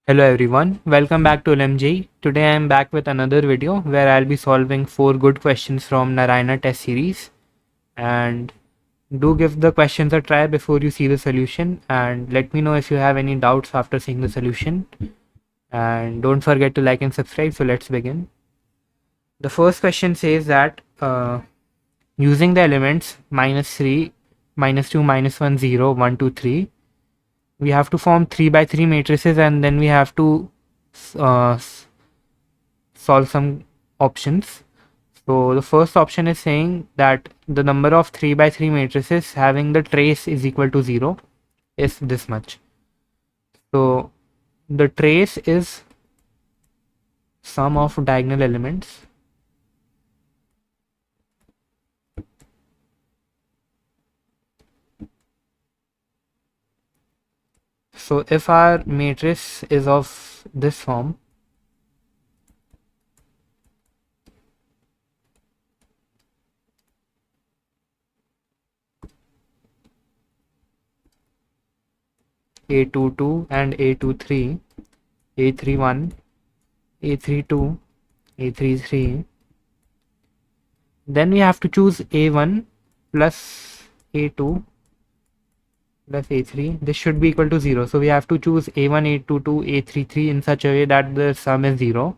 Hello everyone, welcome back to LMJ. Today I am back with another video where I'll be solving 4 good questions from Narayana test series. And do give the questions a try before you see the solution, and let me know if you have any doubts after seeing the solution. And don't forget to like and subscribe. So let's begin. The first question says that using the elements -3, -2, -1, 0, 1, 2, 3, we have to form 3 by 3 matrices, and then we have to uh, solve some options. So the first option is saying that the number of 3 by 3 matrices having the trace is equal to 0 is this much. So the trace is sum of diagonal elements. So if our matrix is of this form, A22 and A23, A31, A32, A33, then we have to choose A1 plus A2 plus A3. This should be equal to 0. So we have to choose A1, A22, A33 in such a way that the sum is 0.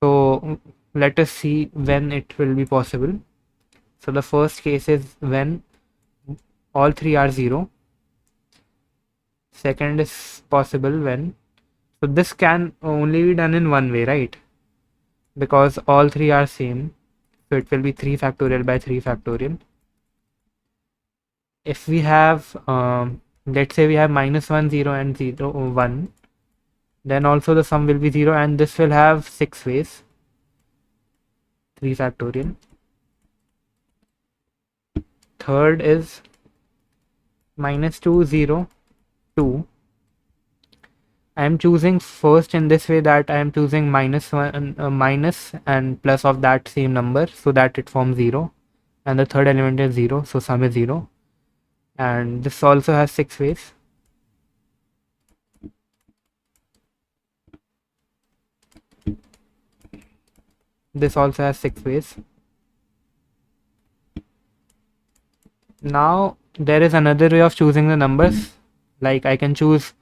So let us see when it will be possible. So the first case is when all three are 0. Second is possible when, so this can only be done in one way, right? Because all three are same. So it will be 3 factorial by 3 factorial. If we have, let's say we have -1, 0 and 0, 1, then also the sum will be 0, and this will have 6 ways, 3 factorial. Third is -2, 0, 2. I am choosing first in this way that I am choosing -1, minus and plus of that same number so that it forms 0, and the third element is 0, so sum is 0, and this also has 6 ways. This also has 6 ways. Now there is another way of choosing the numbers, like I can choose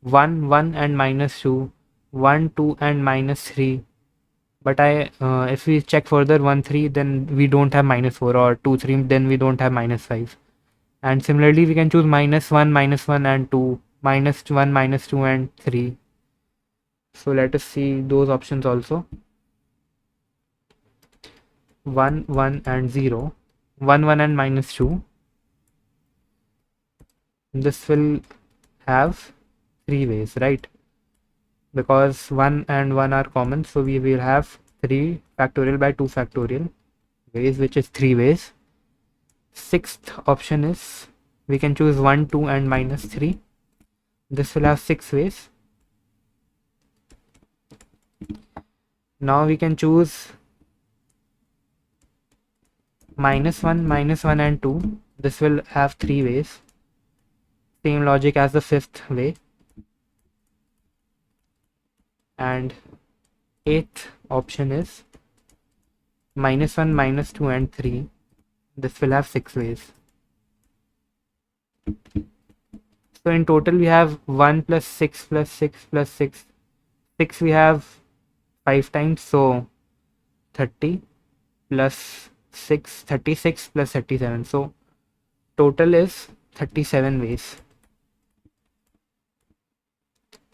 1, 1 and -2, 1, 2 and -3. But if we check further, 1, 3, then we don't have -4, or 2, 3, then we don't have -5. And similarly, we can choose -1, -1 and 2, -1, -2 and 3. So let us see those options also. 1, 1 and 0, 1, 1 and -2. This will have 3 ways, right? Because 1 and 1 are common, so we will have 3 factorial by 2 factorial ways, which is 3 ways. Sixth option is we can choose 1, 2 and -3. This will have 6 ways. Now we can choose -1, -1 and 2. This will have 3 ways. Same logic as the fifth way. And eighth option is -1, -2 and 3. This will have 6 ways. So in total we have 1 plus 6 plus 6 plus 6. 6 we have 5 times, so 30 plus 6, 36 plus 37. So total is 37 ways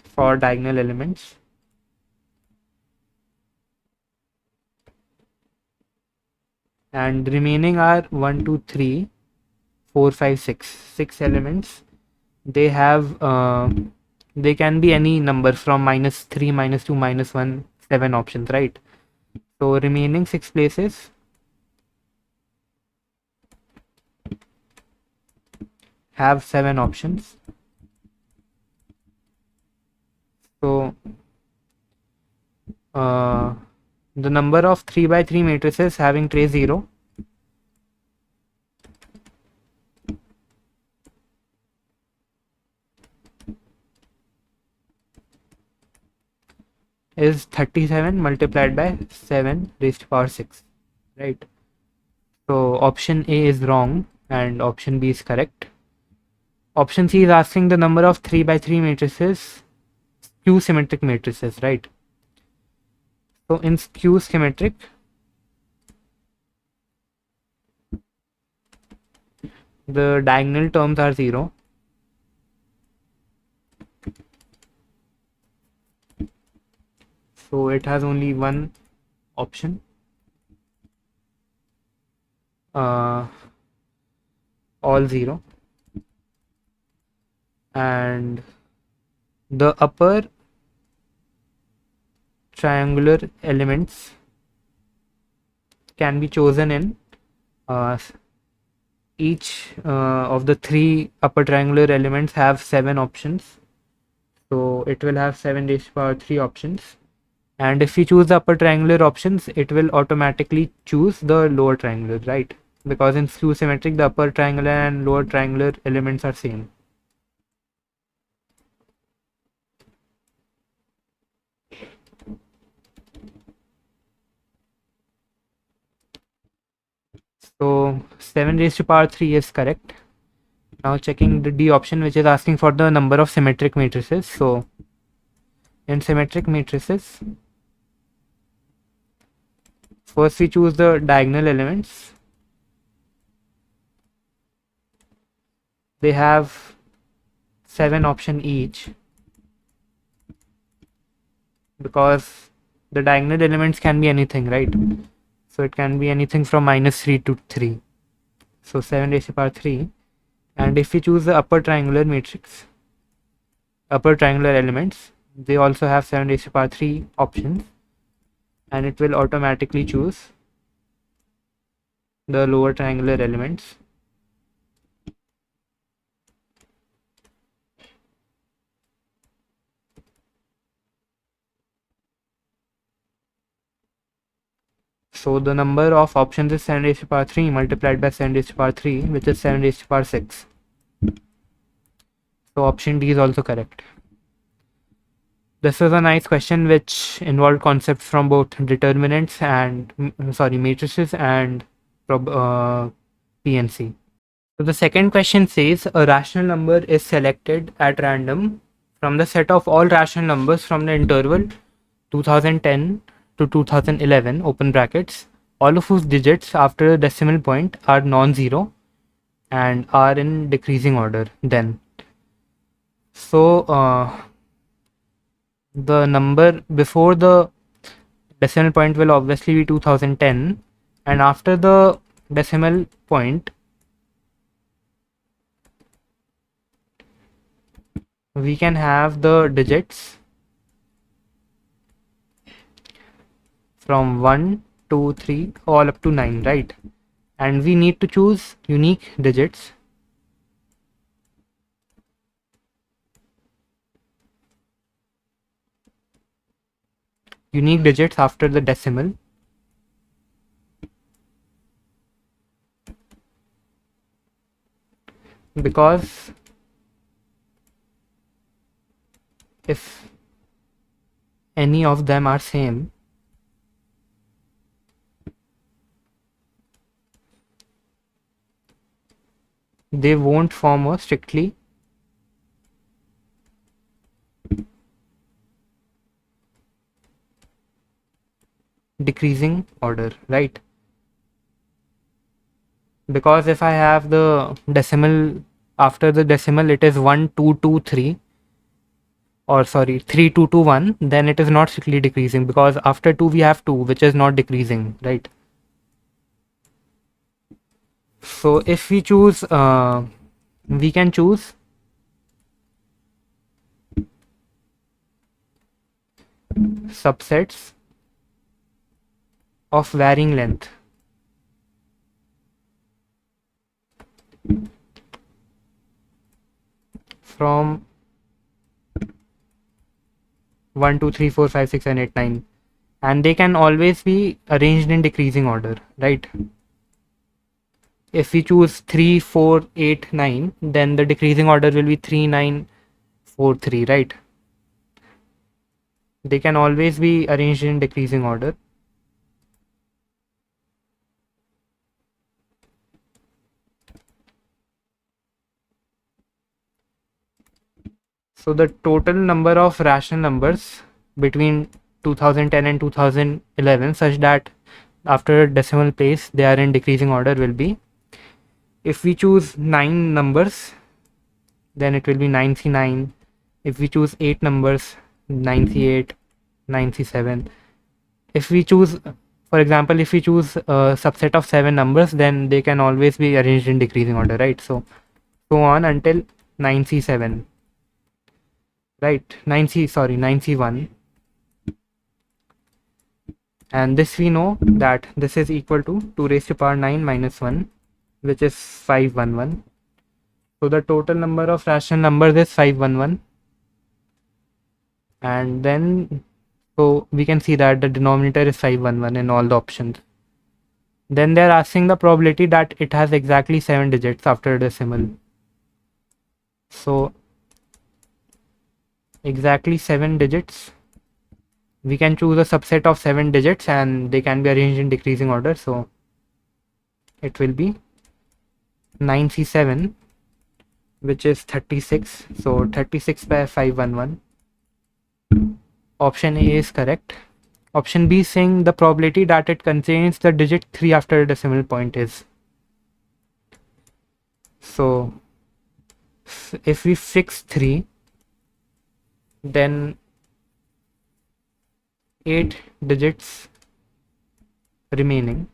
for diagonal elements. And remaining are 1, 2, 3, 4, 5, 6. 6 elements. They have they can be any number from -3, -2, -1, 7 options, right? So remaining 6 places have 7 options. So the number of 3 by 3 matrices having trace 0, is 37 multiplied by 7 raised to power 6, right? So option A is wrong and option B is correct. Option C is asking the number of 3 by 3 matrices, skew symmetric matrices, right? So in skew symmetric, the diagonal terms are 0. So it has only one option. All 0. And the upper triangular elements can be chosen in each of the 3 upper triangular elements have 7 options. So it will have 7 raised to power 3 options. And if we choose the upper triangular options, it will automatically choose the lower triangular, right? Because in skew symmetric, the upper triangular and lower triangular elements are same. So 7 raised to power 3 is correct. Now checking the D option, which is asking for the number of symmetric matrices. So in symmetric matrices, first we choose the diagonal elements. They have 7 option each because the diagonal elements can be anything, right? So it can be anything from -3 to 3. So 7 raised to power 3. And if we choose the upper triangular matrix, upper triangular elements, they also have 7 raised to power 3 options, and it will automatically choose the lower triangular elements. So the number of options is 7 raised to power 3 multiplied by 7 raised to power 3, which is 7 raised to power 6. So option D is also correct. This is a nice question which involved concepts from both determinants and matrices and PNC. So the second question says a rational number is selected at random from the set of all rational numbers from the interval 2010 to 2011 open brackets, all of whose digits after the decimal point are non-zero and are in decreasing order. Then the number before the decimal point will obviously be 2010, and after the decimal point we can have the digits from 1, 2, 3 all up to 9, right? And we need to choose unique digits after the decimal. Because if any of them are same, they won't form a strictly decreasing order, right? Because if I have the decimal after the decimal, it is 1, 2, 2, 3, or sorry, 3, 2, 2, 1, then it is not strictly decreasing because after 2 we have 2, which is not decreasing, right? So if we choose, we can choose subsets of varying length. From 1, 2, 3, 4, 5, 6, 7, 8, 9, and they can always be arranged in decreasing order, right? If we choose 3, 4, 8, 9, then the decreasing order will be 3, 9, 4, 3, right? they can always be arranged in decreasing order. So the total number of rational numbers between 2010 and 2011 such that after decimal place they are in decreasing order will be, if we choose 9 numbers, then it will be 9C9. If we choose 8 numbers, 9C8, 9C7. If we choose, for example, if we choose a subset of 7 numbers, then they can always be arranged in decreasing order, right? So on until 9C7, right? 9C1. And this we know that this is equal to 2 raised to power 9 minus 1, which is 511. So the total number of rational numbers is 511. And then, so we can see that the denominator is 511 in all the options. Then they're asking the probability that it has exactly 7 digits after decimal. So exactly 7 digits. We can choose a subset of 7 digits and they can be arranged in decreasing order. So it will be 9C7, which is 36. So 36 by 511. Option A is correct. Option B is saying the probability that it contains the digit 3 after a decimal point is. So if we fix 3, then 8 digits remaining,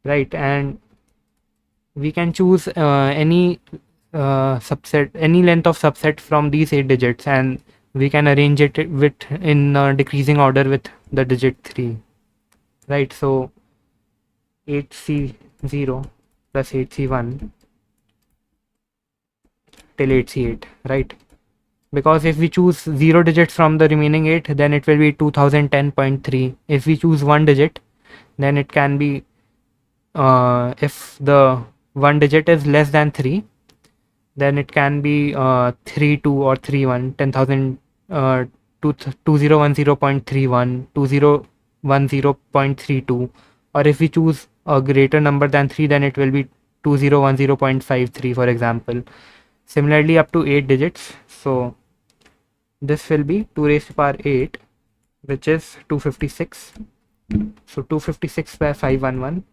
right? And we can choose any subset, any length of subset from these 8 digits, and we can arrange it with in decreasing order with the digit 3, right? So 8C0 plus 8C1 till 8C8, right? Because if we choose 0 digits from the remaining 8, then it will be 2010.3. If we choose 1 digit, then it can be, if the 1 digit is less than 3, then it can be 32 or 31, 10,000, 2010.31, 2010.32. Or if we choose a greater number than 3, then it will be 2010.53, for example. Similarly, up to 8 digits. So this will be 2 raised to power 8, which is 256. So 256 by 511.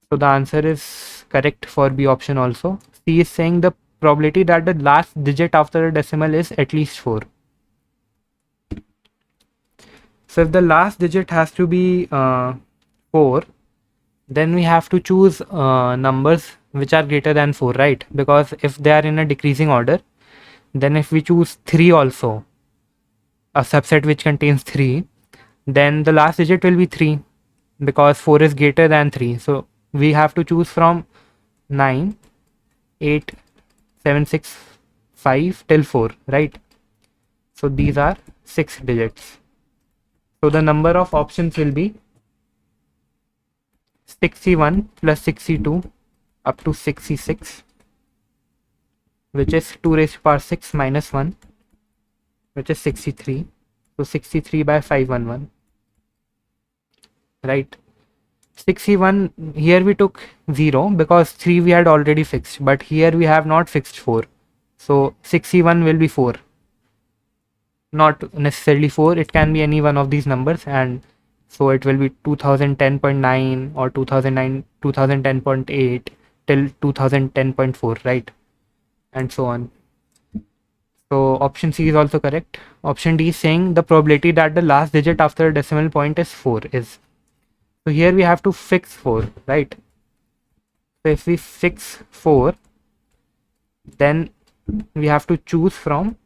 So the answer is correct for B option also. C is saying the probability that the last digit after a decimal is at least 4. So if the last digit has to be 4, then we have to choose numbers which are greater than 4, right? Because if they are in a decreasing order, then if we choose 3 also, a subset which contains 3, then the last digit will be 3 because 4 is greater than 3. So we have to choose from 9, 8, 7, 6, 5 till 4, right? So these are 6 digits. So the number of options will be 6C1 plus 6C2 up to 6C6, which is 2 raised to power 6 minus 1, which is 63. So 63 by 511, right? 61, here we took 0 because 3 we had already fixed, but here we have not fixed 4. So 61 will be 4. Not necessarily 4, it can be any one of these numbers, and so it will be 2010.9 or 2010.8 till 2010.4, right? And so on. So option C is also correct. Option D is saying the probability that the last digit after a decimal point is 4 is. So here we have to fix 4, right? So if we fix 4, then we have to choose from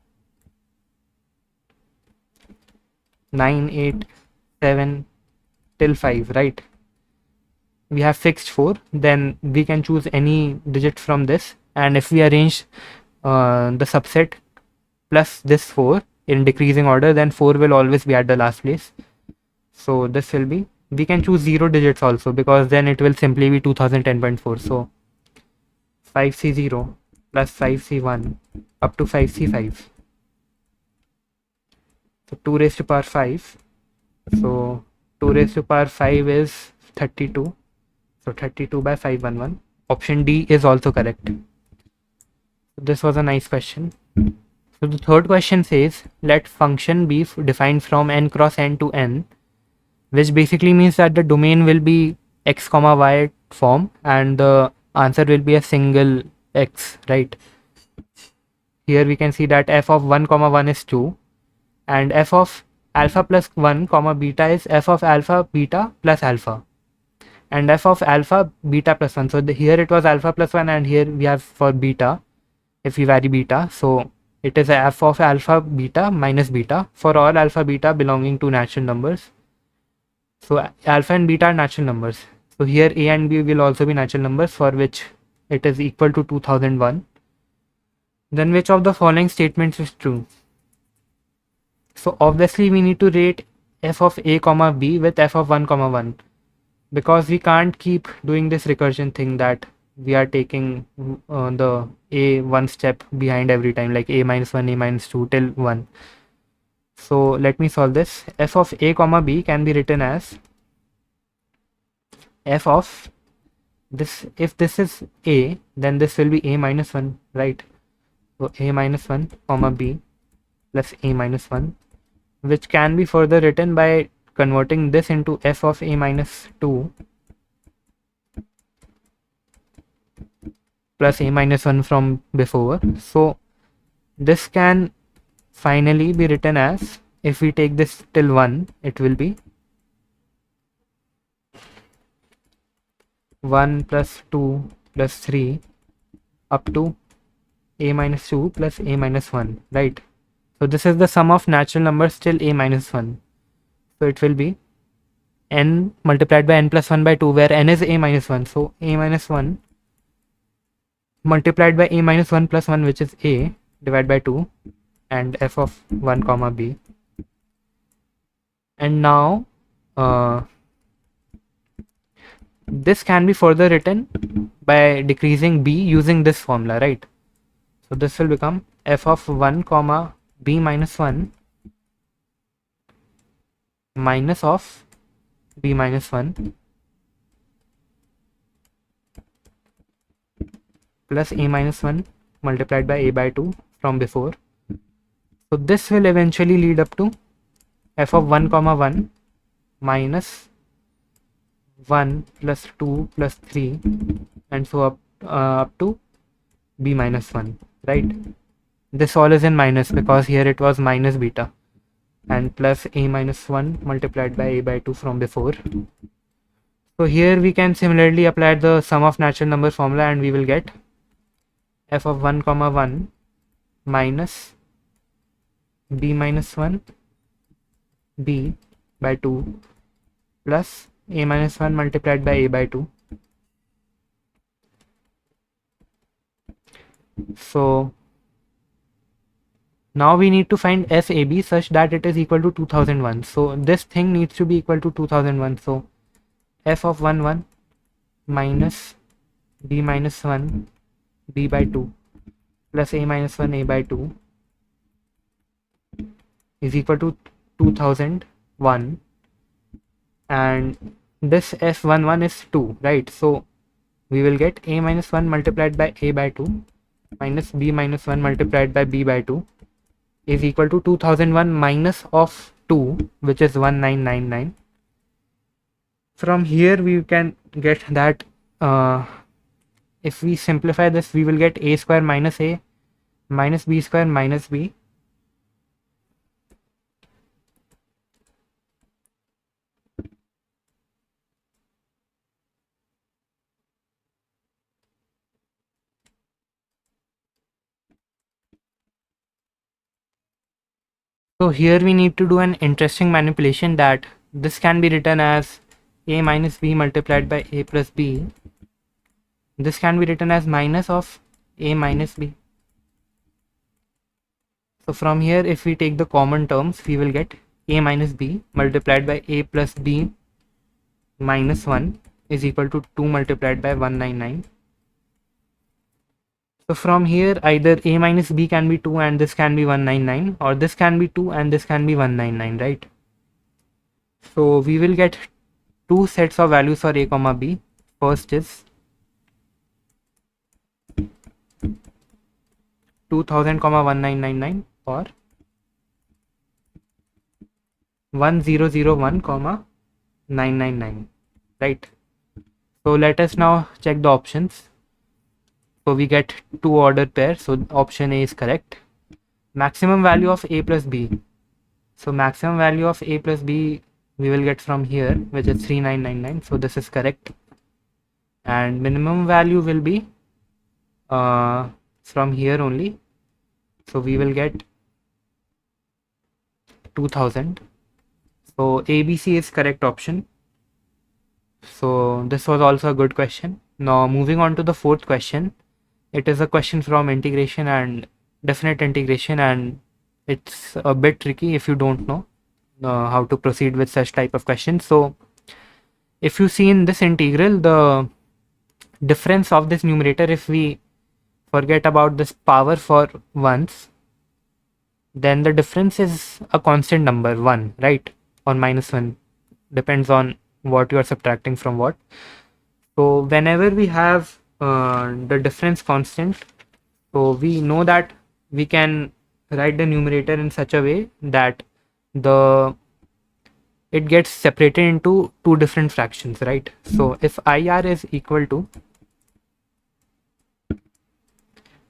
9, 8, 7 till 5, right? We have fixed 4, then we can choose any digit from this, and if we arrange the subset plus this 4 in decreasing order, then 4 will always be at the last place. So this will be, we can choose 0 digits also because then it will simply be 2010.4. So 5C0 plus 5C1 up to 5C5. So 2 raised to power 5. So 2 raised to power 5 is 32. So 32 by 511. Option D is also correct. This was a nice question. So the third question says, let function be defined from n cross n to n, which basically means that the domain will be x comma y form and the answer will be a single x, right? Here we can see that f of 1 comma 1 is 2 and f of alpha plus 1 comma beta is f of alpha beta plus alpha and f of alpha beta plus 1. So here it was alpha plus 1 and here we have for beta, if we vary beta. So it is f of alpha beta minus beta for all alpha beta belonging to natural numbers. So alpha and beta are natural numbers. So here a and b will also be natural numbers for which it is equal to 2001. Then which of the following statements is true? So obviously we need to rate f of a comma b with f of 1 comma 1 because we can't keep doing this recursion thing that we are taking the a one step behind every time, like a minus 1, a minus 2 till 1. So let me solve this. F of a comma b can be written as f of this. If this is a, then this will be a minus 1, right? So a minus 1 comma b plus a minus 1, which can be further written by converting this into f of a minus 2 plus a minus 1 from before. So this can finally be written as, if we take this till 1, it will be 1 plus 2 plus 3 up to a minus 2 plus a minus 1, right? So this is the sum of natural numbers till a minus 1. So it will be n multiplied by n plus 1 by 2, where n is a minus 1. So a minus 1 multiplied by a minus 1 plus 1, which is a, divided by 2 and f of 1 comma b. And now this can be further written by decreasing b using this formula, right? So this will become f of 1 comma b minus 1 minus of b minus 1 plus a minus 1 multiplied by a by 2 from before. So this will eventually lead up to f of 1 comma 1 minus 1 plus 2 plus 3 and so up to b minus 1, right? This all is in minus because here it was minus beta, and plus a minus 1 multiplied by a by 2 from before. So here we can similarly apply the sum of natural number formula and we will get f of 1 comma 1 minus b minus 1 b by 2 plus a minus 1 multiplied by a by 2. So now we need to find FAB such that it is equal to 2001. So this thing needs to be equal to 2001. So f of 1 1 minus b minus 1 b by 2 plus a minus 1 a by 2 is equal to 2001, and this f11 is 2, right? So we will get a minus 1 multiplied by a by 2 minus b minus 1 multiplied by b by 2 is equal to 2001 minus of 2, which is 1999. From here we can get that if we simplify this, we will get a square minus a minus b square minus b So here we need to do an interesting manipulation that this can be written as a minus b multiplied by a plus b. This can be written as minus of a minus b. So from here, if we take the common terms, we will get a minus b multiplied by a plus b minus 1 is equal to 2 multiplied by 199. So from here, either a minus b can be 2 and this can be 199, or this can be 2 and this can be 199, right? So we will get two sets of values for a comma b. First is 2000 comma 1999, or 1001 comma 999, right? So let us now check the options. So we get two ordered pairs, so option A is correct. Maximum value of a plus b. So maximum value of a plus b we will get from here, which is 3999. So this is correct. And minimum value will be from here only. So we will get 2000. So ABC is correct option. So this was also a good question. Now moving on to the fourth question. It is a question from integration and definite integration, and it's a bit tricky if you don't know how to proceed with such type of questions. So if you see in this integral, the difference of this numerator, if we forget about this power for ones, then the difference is a constant number 1, right? Or minus 1, depends on what you are subtracting from what. So whenever we have the difference constant, so we know that we can write the numerator in such a way that it gets separated into two different fractions, right? So if IR is equal to,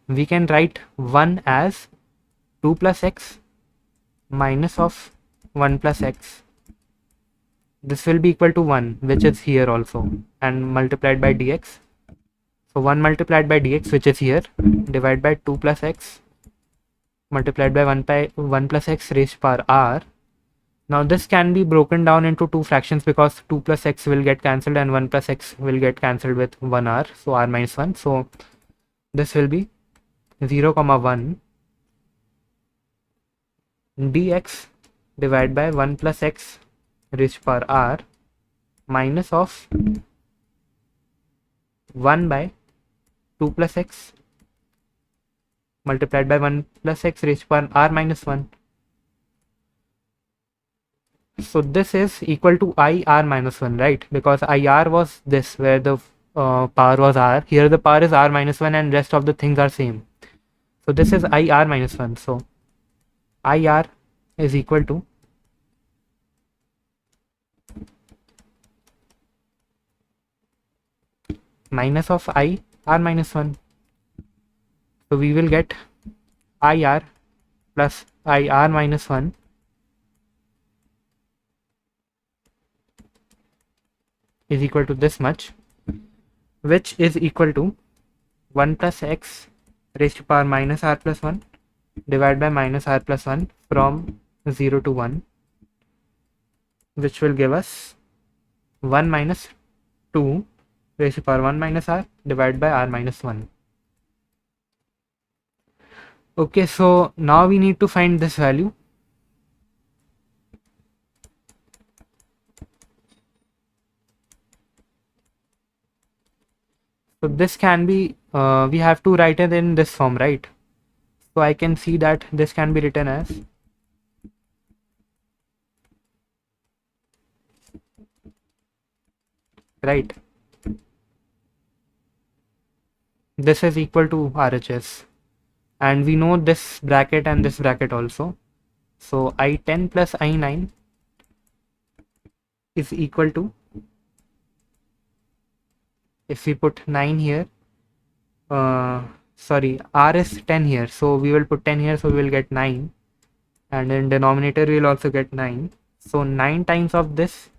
we can write 1 as 2 plus x minus of 1 plus x. This will be equal to 1, which is here also, and multiplied by dx. So 1 multiplied by dx, which is here, divided by 2 plus x multiplied by 1 plus x raised to power r. Now this can be broken down into two fractions because 2 plus x will get cancelled and 1 plus x will get cancelled with 1 r, so r minus 1. So this will be 0 comma 1 dx divided by 1 plus x raised to power r minus of 1 by 2 plus x multiplied by 1 plus x raised to power r minus 1. So this is equal to IR minus 1, right? Because IR was this, where the power was r. Here the power is r minus 1 and rest of the things are same. So this is IR minus 1. So IR is equal to minus of IR minus 1. So we will get IR plus IR minus 1 is equal to this much, which is equal to 1 plus x raised to power minus r plus 1 divided by minus r plus 1 from 0 to 1, which will give us 1 minus 2 raised to power 1 minus r divided by r minus 1. Okay, so now we need to find this value. So this can be, we have to write it in this form, right? So I can see that this can be written as right. This is equal to RHS, and we know this bracket and this bracket also. So I10 plus I9 is equal to, if we put 9 here, sorry, R is 10 here, so we will put 10 here, so we will get 9, and in denominator we will also get 9. So 9 times of this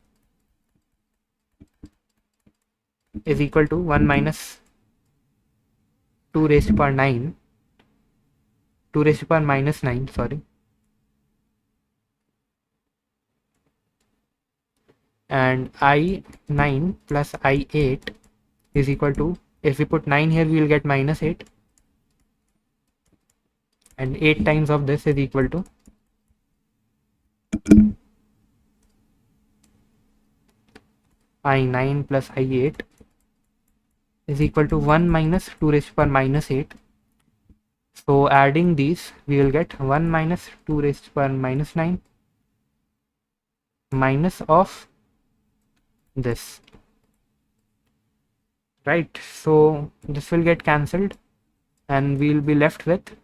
is equal to 1 minus 2 raised to power 9, 2 raised to power minus 9, sorry. And I9 plus I8 is equal to, if we put 9 here, we will get minus 8. And 8 times of this is equal to I9 plus I8 is equal to 1 minus 2 raised to power minus 8 So adding these, we will get 1 minus 2 raised to the power minus 9 minus of this, right? So this will get cancelled and we'll be left with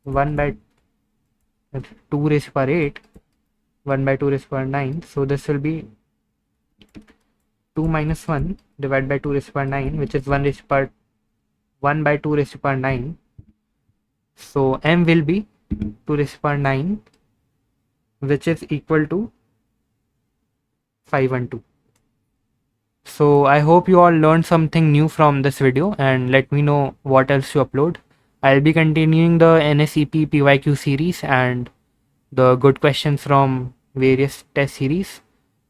1 by 2 raised to the power 8, 1 by 2 raised to the power 9. So this will be 2 minus 1 divided by 2 raised to the power 9, which is 1 raised to the power 1 by 2 raised to the power 9. So m will be 2 raised to the power 9, which is equal to 512. So I hope you all learned something new from this video, and let me know what else to upload. I'll be continuing the NSEP PYQ series and the good questions from various test series,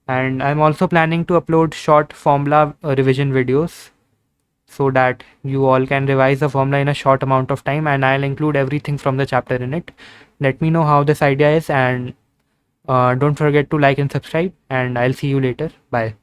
and I'm also planning to upload short formula revision videos so that you all can revise the formula in a short amount of time, and I'll include everything from the chapter in it. Let me know how this idea is, and don't forget to like and subscribe, and I'll see you later. Bye.